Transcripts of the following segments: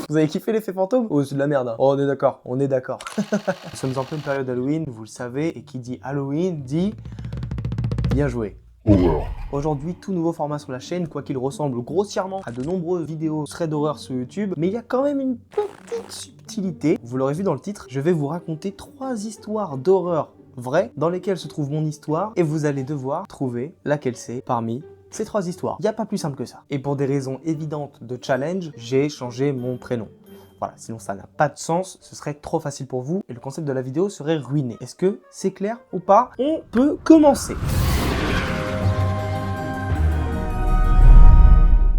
Vous avez kiffé l'effet fantôme? Oh, c'est de la merde, hein. Oh, on est d'accord, on est d'accord. Nous sommes en pleine période Halloween, vous le savez, et qui dit Halloween dit... Bien joué. Aujourd'hui, tout nouveau format sur la chaîne, quoiqu'il ressemble grossièrement à de nombreuses vidéos threads d'horreur sur YouTube, mais il y a quand même une petite subtilité. Vous l'aurez vu dans le titre, je vais vous raconter 3 histoires d'horreur vraies dans lesquelles se trouve mon histoire, et vous allez devoir trouver laquelle c'est parmi ces 3 histoires. Il n'y a pas plus simple que ça. Et pour des raisons évidentes de challenge, j'ai changé mon prénom. Voilà, sinon ça n'a pas de sens, ce serait trop facile pour vous, et le concept de la vidéo serait ruiné. Est-ce que c'est clair ou pas? On peut commencer.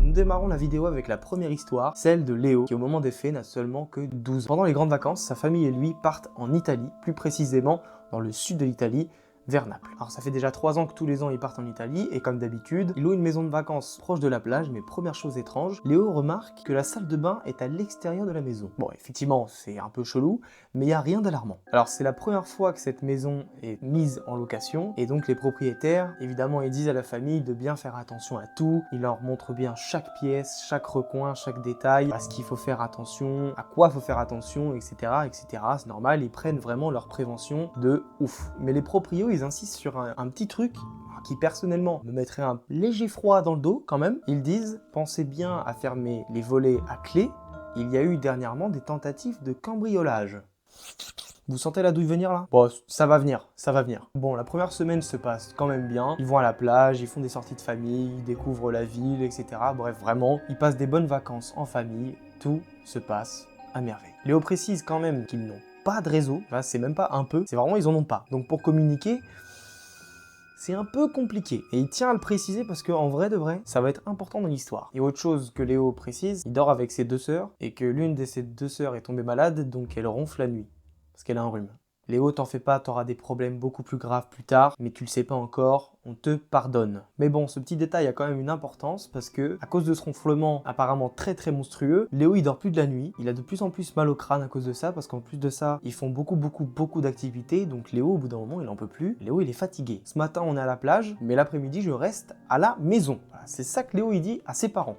Nous démarrons la vidéo avec la première histoire, celle de Léo, qui au moment des faits n'a seulement que 12 ans. Pendant les grandes vacances, sa famille et lui partent en Italie, plus précisément dans le sud de l'Italie, vers Naples. Alors ça fait déjà 3 ans que tous les ans ils partent en Italie, et comme d'habitude, il loue une maison de vacances proche de la plage, mais première chose étrange, Léo remarque que la salle de bain est à l'extérieur de la maison. Bon, effectivement, c'est un peu chelou, mais il n'y a rien d'alarmant. Alors c'est la première fois que cette maison est mise en location, et donc les propriétaires, évidemment, ils disent à la famille de bien faire attention à tout, ils leur montrent bien chaque pièce, chaque recoin, chaque détail, à ce qu'il faut faire attention, à quoi il faut faire attention, etc. etc. C'est normal, ils prennent vraiment leur prévention de ouf. Mais les proprios, ils insistent sur un petit truc qui personnellement me mettrait un léger froid dans le dos quand même. Ils disent, pensez bien à fermer les volets à clé, il y a eu dernièrement des tentatives de cambriolage. Vous sentez la douille venir là? Bon, ça va venir, ça va venir. Bon, la première semaine se passe quand même bien. Ils vont à la plage, ils font des sorties de famille, ils découvrent la ville, etc. Bref, vraiment, ils passent des bonnes vacances en famille. Tout se passe à merveille. Léo précise quand même qu'ils n'ont pas de réseau. Enfin, c'est même pas un peu, c'est vraiment ils en ont pas. Donc pour communiquer, c'est un peu compliqué. Et il tient à le préciser parce qu'en vrai de vrai, ça va être important dans l'histoire. Et autre chose que Léo précise, il dort avec ses 2 sœurs et que l'une de ses 2 sœurs est tombée malade, donc elle ronfle la nuit. Parce qu'elle a un rhume. Léo, t'en fais pas, t'auras des problèmes beaucoup plus graves plus tard, mais tu le sais pas encore, on te pardonne. Mais bon, ce petit détail a quand même une importance parce que, à cause de ce ronflement apparemment très monstrueux, Léo il dort plus de la nuit, il a de plus en plus mal au crâne à cause de ça, parce qu'en plus de ça, ils font beaucoup d'activités, donc Léo au bout d'un moment il en peut plus, Léo il est fatigué. Ce matin on est à la plage, mais l'après-midi je reste à la maison. Voilà, c'est ça que Léo il dit à ses parents.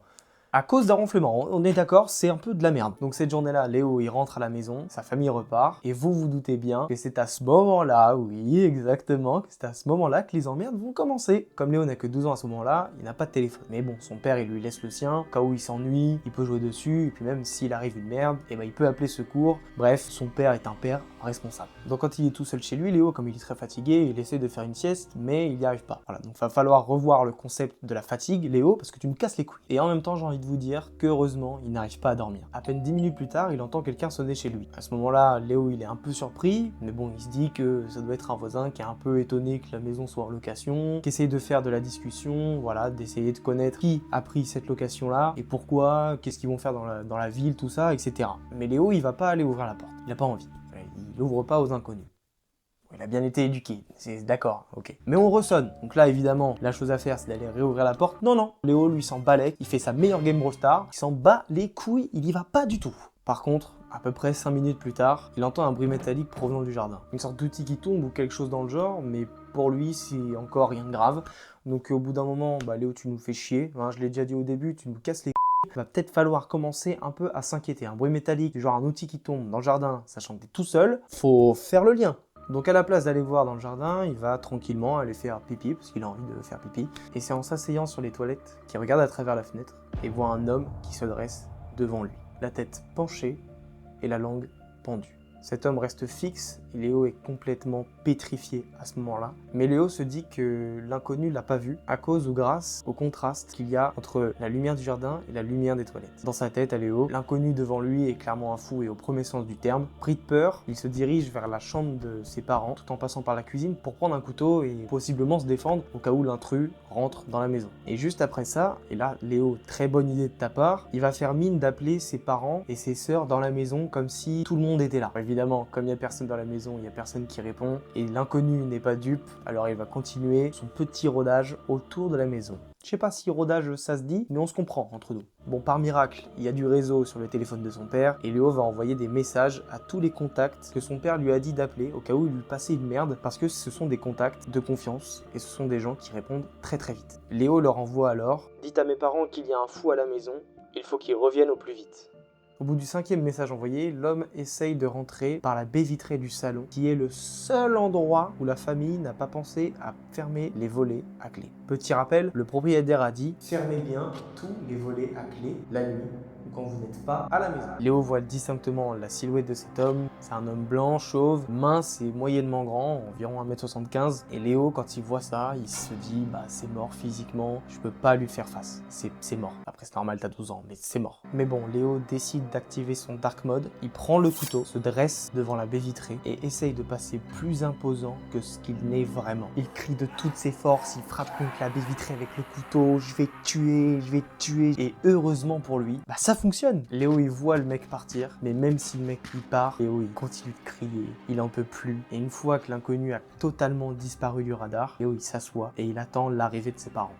À cause d'un ronflement, on est d'accord, c'est un peu de la merde. Donc cette journée-là, Léo, il rentre à la maison, sa famille repart, et vous vous doutez bien que c'est à ce moment-là, oui, exactement, que c'est à ce moment-là que les emmerdes vont commencer. Comme Léo n'a que 12 ans à ce moment-là, il n'a pas de téléphone. Mais bon, son père, il lui laisse le sien, au cas où il s'ennuie, il peut jouer dessus, et puis même s'il arrive une merde, et ben il peut appeler secours. Bref, son père est un père responsable. Donc quand il est tout seul chez lui, Léo, comme il est très fatigué, il essaie de faire une sieste, mais il n'y arrive pas. Voilà, donc il va falloir revoir le concept de la fatigue, Léo, parce que tu me casses les couilles. Et en même temps, j'ai envie de vous dire qu'heureusement, il n'arrive pas à dormir. À peine 10 minutes plus tard, il entend quelqu'un sonner chez lui. À ce moment-là, Léo, il est un peu surpris, mais bon, il se dit que ça doit être un voisin qui est un peu étonné que la maison soit en location, qui essaye de faire de la discussion, voilà, d'essayer de connaître qui a pris cette location-là, et pourquoi, qu'est-ce qu'ils vont faire dans la ville, tout ça, etc. Mais Léo, il va pas aller ouvrir la porte. Il n'a pas envie. Il n'ouvre pas aux inconnus. Il a bien été éduqué, c'est d'accord, ok. Mais on ressonne, donc là évidemment, la chose à faire c'est d'aller réouvrir la porte. Non, Léo lui s'en balèque, il fait sa meilleure Game Brawl Star, il s'en bat les couilles, il y va pas du tout. Par contre, à peu près 5 minutes plus tard, il entend un bruit métallique provenant du jardin. Une sorte d'outil qui tombe ou quelque chose dans le genre, mais pour lui c'est encore rien de grave. Donc au bout d'un moment, bah Léo tu nous fais chier, hein, je l'ai déjà dit au début, tu nous casses les il va peut-être falloir commencer un peu à s'inquiéter. Un bruit métallique, genre un outil qui tombe dans le jardin, sachant que t'es tout seul, faut faire le lien. Donc à la place d'aller voir dans le jardin, il va tranquillement aller faire pipi, parce qu'il a envie de faire pipi. Et c'est en s'asseyant sur les toilettes qu'il regarde à travers la fenêtre et voit un homme qui se dresse devant lui. La tête penchée et la langue pendue. Cet homme reste fixe et Léo est complètement pétrifié à ce moment-là. Mais Léo se dit que l'inconnu l'a pas vu à cause ou grâce au contraste qu'il y a entre la lumière du jardin et la lumière des toilettes. Dans sa tête, à Léo, l'inconnu devant lui est clairement un fou et au premier sens du terme. Pris de peur, il se dirige vers la chambre de ses parents tout en passant par la cuisine pour prendre un couteau et possiblement se défendre au cas où l'intrus rentre dans la maison. Et juste après ça, et là Léo, très bonne idée de ta part, il va faire mine d'appeler ses parents et ses sœurs dans la maison comme si tout le monde était là. Évidemment, comme il n'y a personne dans la maison, il n'y a personne qui répond et l'inconnu n'est pas dupe, alors il va continuer son petit rodage autour de la maison. Je sais pas si rodage ça se dit, mais on se comprend entre nous. Bon, par miracle, il y a du réseau sur le téléphone de son père et Léo va envoyer des messages à tous les contacts que son père lui a dit d'appeler au cas où il lui passait une merde parce que ce sont des contacts de confiance et ce sont des gens qui répondent très vite. Léo leur envoie alors « Dites à mes parents qu'il y a un fou à la maison, il faut qu'ils reviennent au plus vite. » Au bout du 5e message envoyé, l'homme essaye de rentrer par la baie vitrée du salon, qui est le seul endroit où la famille n'a pas pensé à fermer les volets à clé. Petit rappel, le propriétaire a dit « Fermez bien tous les volets à clé la nuit ». Quand vous n'êtes pas à la maison. Léo voit distinctement la silhouette de cet homme. C'est un homme blanc, chauve, mince et moyennement grand, environ 1m75. Et Léo, quand il voit ça, il se dit bah c'est mort physiquement, je peux pas lui faire face. C'est mort. Après c'est normal, t'as 12 ans, mais c'est mort. Mais bon, Léo décide d'activer son dark mode. Il prend le couteau, se dresse devant la baie vitrée et essaye de passer plus imposant que ce qu'il n'est vraiment. Il crie de toutes ses forces, il frappe contre la baie vitrée avec le couteau, je vais te tuer, je vais te tuer. Et heureusement pour lui, bah ça fonctionne. Léo il voit le mec partir, mais même si le mec il part, Léo il continue de crier, il en peut plus. Et une fois que l'inconnu a totalement disparu du radar, Léo il s'assoit et il attend l'arrivée de ses parents.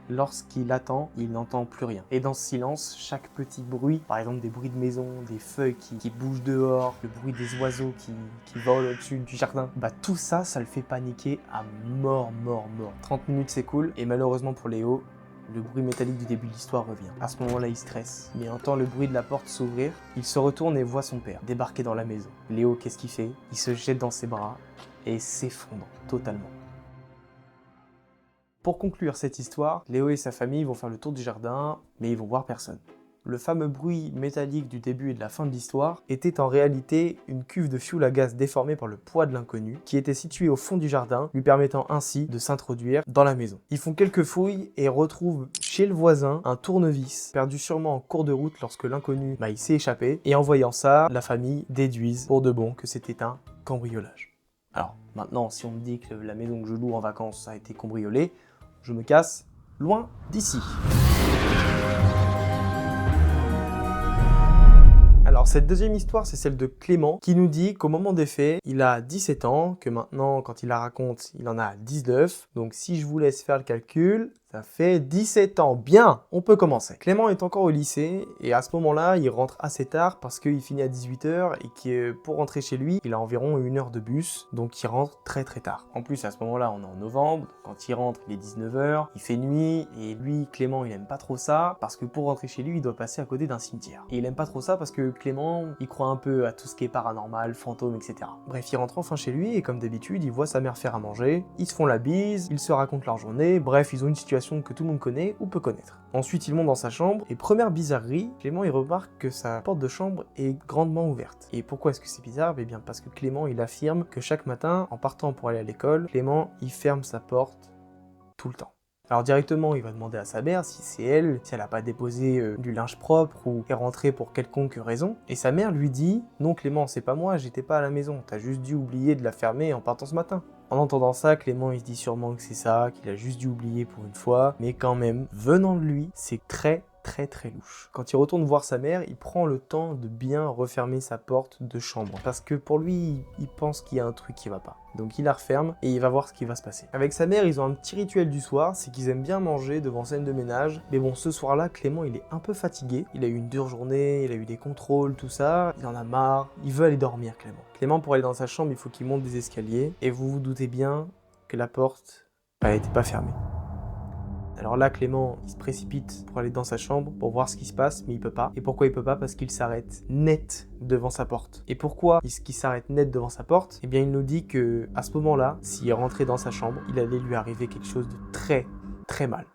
Lorsqu'il attend, il n'entend plus rien. Et dans ce silence, chaque petit bruit, par exemple des bruits de maison, des feuilles qui bougent dehors, le bruit des oiseaux qui volent au-dessus du jardin, bah tout ça, ça le fait paniquer à mort. 30 minutes s'écoulent et malheureusement pour Léo, le bruit métallique du début de l'histoire revient. À ce moment-là, il stresse, mais entend le bruit de la porte s'ouvrir. Il se retourne et voit son père débarquer dans la maison. Léo, qu'est-ce qu'il fait? Il se jette dans ses bras et s'effondre totalement. Pour conclure cette histoire, Léo et sa famille vont faire le tour du jardin, mais ils vont voir personne. Le fameux bruit métallique du début et de la fin de l'histoire était en réalité une cuve de fioul à gaz déformée par le poids de l'inconnu qui était située au fond du jardin, lui permettant ainsi de s'introduire dans la maison. Ils font quelques fouilles et retrouvent chez le voisin un tournevis perdu sûrement en cours de route lorsque l'inconnu il s'est échappé, et en voyant ça, la famille déduise pour de bon que c'était un cambriolage. Alors maintenant, si on me dit que la maison que je loue en vacances a été cambriolée, je me casse loin d'ici. Alors cette deuxième histoire, c'est celle de Clément qui nous dit qu'au moment des faits, il a 17 ans, que maintenant quand il la raconte, il en a 19. Donc si je vous laisse faire le calcul, ça fait 17 ans. Bien, on peut commencer. Clément est encore au lycée et à ce moment-là, il rentre assez tard parce qu'il finit à 18h et que pour rentrer chez lui, il a environ 1 heure de bus, donc il rentre très tard. En plus, à ce moment-là, on est en novembre, quand il rentre, il est 19h, il fait nuit et lui, Clément, il aime pas trop ça parce que pour rentrer chez lui, il doit passer à côté d'un cimetière. Et il aime pas trop ça parce que Clément, il croit un peu à tout ce qui est paranormal, fantômes, etc. Bref, il rentre enfin chez lui et comme d'habitude, il voit sa mère faire à manger, ils se font la bise, ils se racontent leur journée, bref, ils ont une situation que tout le monde connaît ou peut connaître. Ensuite, il monte dans sa chambre et première bizarrerie, Clément il remarque que sa porte de chambre est grandement ouverte. Et pourquoi est-ce que c'est bizarre? Eh bien parce que Clément il affirme que chaque matin, en partant pour aller à l'école, Clément il ferme sa porte tout le temps. Alors directement, il va demander à sa mère si c'est elle, si elle n'a pas déposé du linge propre ou est rentrée pour quelconque raison. Et sa mère lui dit « Non Clément, c'est pas moi, j'étais pas à la maison, t'as juste dû oublier de la fermer en partant ce matin ». En entendant ça, Clément il se dit sûrement que c'est ça, qu'il a juste dû oublier pour une fois, mais quand même, venant de lui, c'est très louche. Quand il retourne voir sa mère, il prend le temps de bien refermer sa porte de chambre, parce que pour lui, il pense qu'il y a un truc qui va pas. Donc il la referme et il va voir ce qui va se passer. Avec sa mère, ils ont un petit rituel du soir, c'est qu'ils aiment bien manger devant scène de ménage. Mais bon, ce soir-là, Clément, il est un peu fatigué. Il a eu une dure journée, il a eu des contrôles, tout ça. Il en a marre. Il veut aller dormir, Clément. Clément, pour aller dans sa chambre, il faut qu'il monte des escaliers. Et vous vous doutez bien que la porte, elle n'était pas fermée. Alors là, Clément, il se précipite pour aller dans sa chambre, pour voir ce qui se passe, mais il peut pas. Et pourquoi il peut pas? Parce qu'il s'arrête net devant sa porte. Et pourquoi est-ce qu'il s'arrête net devant sa porte? Eh bien, il nous dit que à ce moment-là, s'il rentrait dans sa chambre, il allait lui arriver quelque chose de très mal.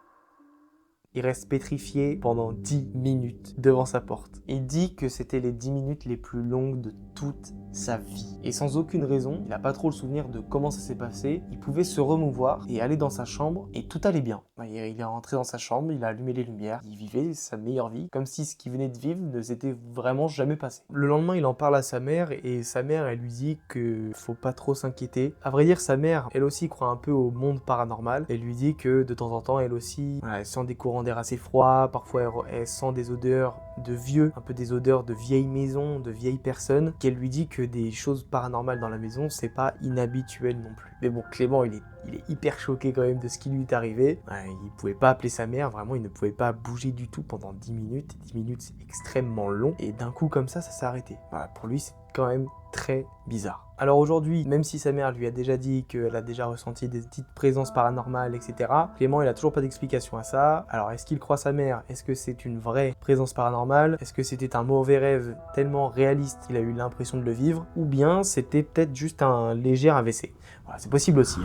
Il reste pétrifié pendant 10 minutes devant sa porte. Il dit que c'était les 10 minutes les plus longues de toute sa vie. Et sans aucune raison, il n'a pas trop le souvenir de comment ça s'est passé, il pouvait se remouvoir et aller dans sa chambre et tout allait bien. Il est rentré dans sa chambre, il a allumé les lumières, il vivait sa meilleure vie, comme si ce qu'il venait de vivre ne s'était vraiment jamais passé. Le lendemain, il en parle à sa mère et sa mère, elle lui dit que faut pas trop s'inquiéter. À vrai dire, sa mère, elle aussi croit un peu au monde paranormal. Elle lui dit que de temps en temps, elle aussi, elle sent des courants d'air assez froids, parfois elle sent des odeurs de vieux, un peu des odeurs de vieilles maisons, de vieilles personnes, qu'elle lui dit que des choses paranormales dans la maison, c'est pas inhabituel non plus. Mais bon, Clément, il est hyper choqué quand même de ce qui lui est arrivé. Il pouvait pas appeler sa mère, vraiment, il ne pouvait pas bouger du tout pendant 10 minutes. 10 minutes, c'est extrêmement long. Et d'un coup, comme ça s'est arrêté. Voilà, pour lui, c'est quand même très bizarre. Alors aujourd'hui, même si sa mère lui a déjà dit qu'elle a déjà ressenti des petites présences paranormales, etc., Clément, il a toujours pas d'explication à ça. Alors, est-ce qu'il croit sa mère? Est-ce que c'est une vraie présence paranormale? normal? Est-ce que c'était un mauvais rêve tellement réaliste qu'il a eu l'impression de le vivre? Ou bien c'était peut-être juste un léger AVC? Voilà, c'est possible aussi.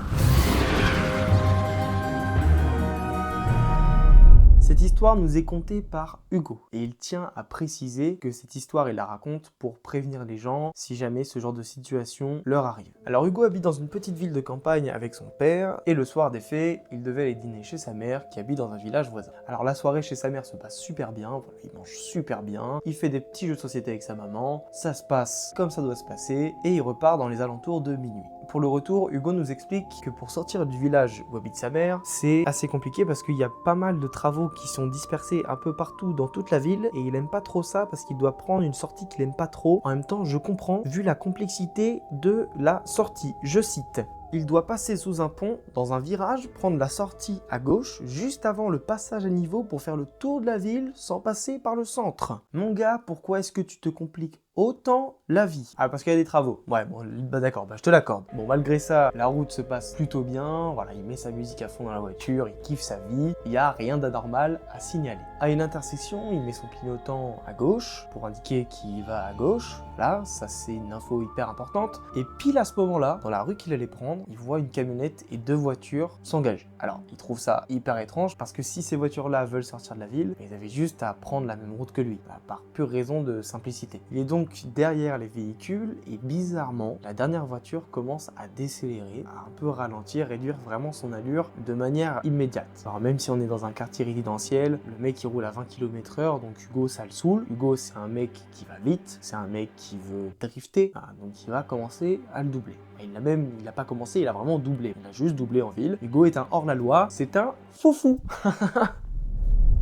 Cette histoire nous est contée par Hugo et il tient à préciser que cette histoire il la raconte pour prévenir les gens si jamais ce genre de situation leur arrive. Alors Hugo habite dans une petite ville de campagne avec son père et le soir des faits, il devait aller dîner chez sa mère qui habite dans un village voisin. Alors la soirée chez sa mère se passe super bien, voilà, il mange super bien, il fait des petits jeux de société avec sa maman, ça se passe comme ça doit se passer et il repart dans les alentours de minuit. Pour le retour, Hugo nous explique que pour sortir du village où habite sa mère, c'est assez compliqué parce qu'il y a pas mal de travaux qui sont dispersés un peu partout dans toute la ville et il aime pas trop ça parce qu'il doit prendre une sortie qu'il aime pas trop. En même temps, je comprends vu la complexité de la sortie. Je cite. Il doit passer sous un pont, dans un virage, prendre la sortie à gauche, juste avant le passage à niveau pour faire le tour de la ville sans passer par le centre. Mon gars, pourquoi est-ce que tu te compliques autant la vie? Ah, parce qu'il y a des travaux. Ouais, bon, bah d'accord, bah je te l'accorde. Bon, malgré ça, la route se passe plutôt bien. Voilà, il met sa musique à fond dans la voiture, il kiffe sa vie. Il n'y a rien d'anormal à signaler. À une intersection, il met son clignotant à gauche pour indiquer qu'il va à gauche. Là, ça c'est une info hyper importante. Et pile à ce moment-là, dans la rue qu'il allait prendre, il voit une camionnette et deux voitures s'engager. Alors, il trouve ça hyper étrange parce que si ces voitures-là veulent sortir de la ville, ils avaient juste à prendre la même route que lui, par pure raison de simplicité. Il est donc derrière les véhicules et bizarrement, la dernière voiture commence à décélérer, à un peu ralentir, réduire vraiment son allure de manière immédiate. Alors même si on est dans un quartier résidentiel, le mec il roule à 20 km/h, donc Hugo ça le saoule. Hugo c'est un mec qui va vite, c'est un mec qui veut drifter, donc il va commencer à le doubler. Et il n'a pas commencé, il a vraiment doublé. Il a juste doublé en ville. Hugo est un hors-la-loi, c'est un foufou.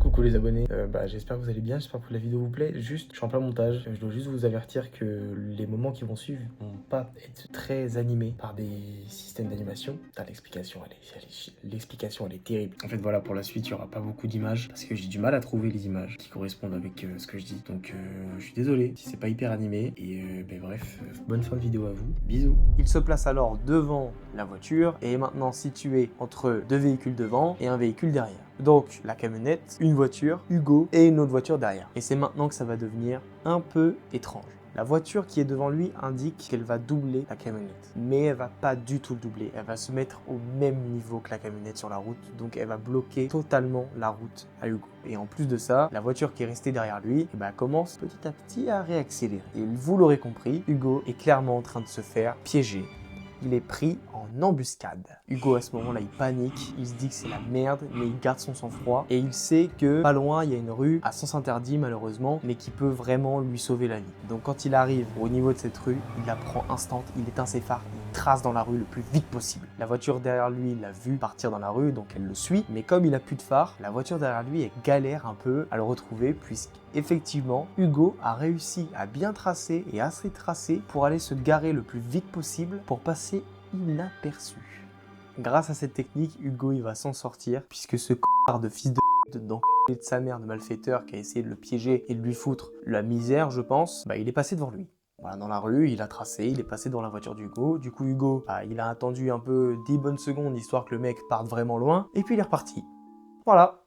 Coucou les abonnés, j'espère que vous allez bien, j'espère que la vidéo vous plaît. Juste, je suis en plein montage, je dois juste vous avertir que les moments qui vont suivre vont pas être très animés par des systèmes d'animation. L'explication elle est terrible. En fait voilà, pour la suite il n'y aura pas beaucoup d'images parce que j'ai du mal à trouver les images qui correspondent avec ce que je dis. Donc je suis désolé si c'est pas hyper animé et bref, bonne fin de vidéo à vous, bisous. Il se place alors devant la voiture et est maintenant situé entre deux véhicules devant et un véhicule derrière. Donc la camionnette, une voiture, Hugo et une autre voiture derrière. Et c'est maintenant que ça va devenir un peu étrange. La voiture qui est devant lui indique qu'elle va doubler la camionnette. Mais elle va pas du tout le doubler. Elle va se mettre au même niveau que la camionnette sur la route. Donc elle va bloquer totalement la route à Hugo. Et en plus de ça, la voiture qui est restée derrière lui commence petit à petit à réaccélérer. Et vous l'aurez compris, Hugo est clairement en train de se faire piéger. Il est pris en embuscade. Hugo à ce moment-là il panique, il se dit que c'est la merde, mais il garde son sang-froid et il sait que pas loin il y a une rue à sens interdit malheureusement, mais qui peut vraiment lui sauver la vie. Donc quand il arrive au niveau de cette rue, il la prend instant, il éteint ses phares, il trace dans la rue le plus vite possible. La voiture derrière lui l'a vu partir dans la rue, donc elle le suit, mais comme il a plus de phare, la voiture derrière lui elle galère un peu à le retrouver puisqu'effectivement Hugo a réussi à bien tracer et assez tracer pour aller se garer le plus vite possible pour passer inaperçu. Grâce à cette technique, Hugo il va s'en sortir puisque ce connard de fils de sa mère de malfaiteur qui a essayé de le piéger et de lui foutre la misère, je pense, il est passé devant lui. Voilà, dans la rue, il a tracé, il est passé devant la voiture d'Hugo. Du coup, Hugo, il a attendu un peu 10 bonnes secondes histoire que le mec parte vraiment loin et puis il est reparti. Voilà.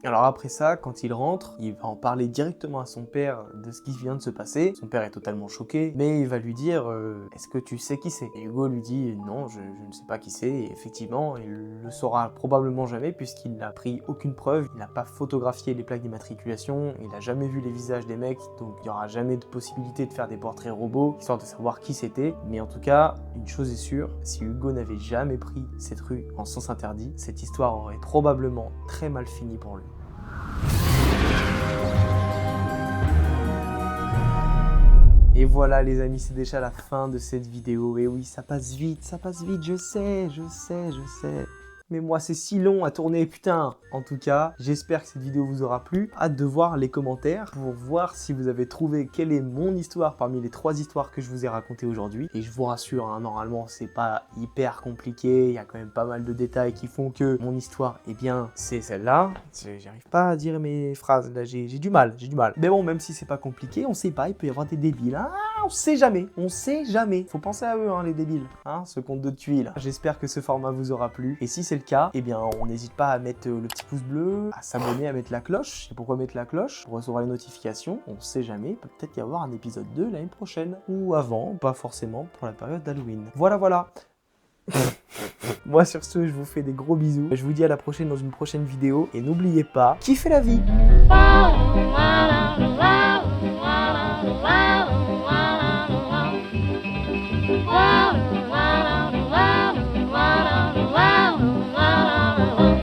Alors après ça, quand il rentre, il va en parler directement à son père de ce qui vient de se passer. Son père est totalement choqué, mais il va lui dire est-ce que tu sais qui c'est? Et Hugo lui dit non, je ne sais pas qui c'est. Et effectivement, il le saura probablement jamais puisqu'il n'a pris aucune preuve, il n'a pas photographié les plaques d'immatriculation, il n'a jamais vu les visages des mecs, donc il n'y aura jamais de possibilité de faire des portraits robots, histoire de savoir qui c'était. Mais en tout cas, une chose est sûre, si Hugo n'avait jamais pris cette rue en sens interdit, cette histoire aurait probablement très mal fini pour lui. Et voilà les amis, c'est déjà la fin de cette vidéo. Et oui, ça passe vite, je sais. Mais moi c'est si long à tourner, putain. En tout cas, j'espère que cette vidéo vous aura plu. Hâte de voir les commentaires pour voir si vous avez trouvé quelle est mon histoire parmi les 3 histoires que je vous ai racontées aujourd'hui. Et je vous rassure, normalement c'est pas hyper compliqué, il y a quand même pas mal de détails qui font que mon histoire, c'est celle-là. J'arrive pas à dire mes phrases, là j'ai du mal. Mais bon, même si c'est pas compliqué, on sait pas, il peut y avoir des débiles. on sait jamais. Faut penser à eux, hein, les débiles, hein, ce conte de tuiles. J'espère que ce format vous aura plu. Et si c'est le cas, eh bien, on n'hésite pas à mettre le petit pouce bleu, à s'abonner, à mettre la cloche. Et pourquoi mettre la cloche? Pour recevoir les notifications. On sait jamais, peut-être y avoir un épisode 2 l'année prochaine. Ou avant, pas forcément pour la période d'Halloween. Voilà. Moi sur ce, je vous fais des gros bisous. Je vous dis à la prochaine dans une prochaine vidéo. Et n'oubliez pas, kiffez la vie!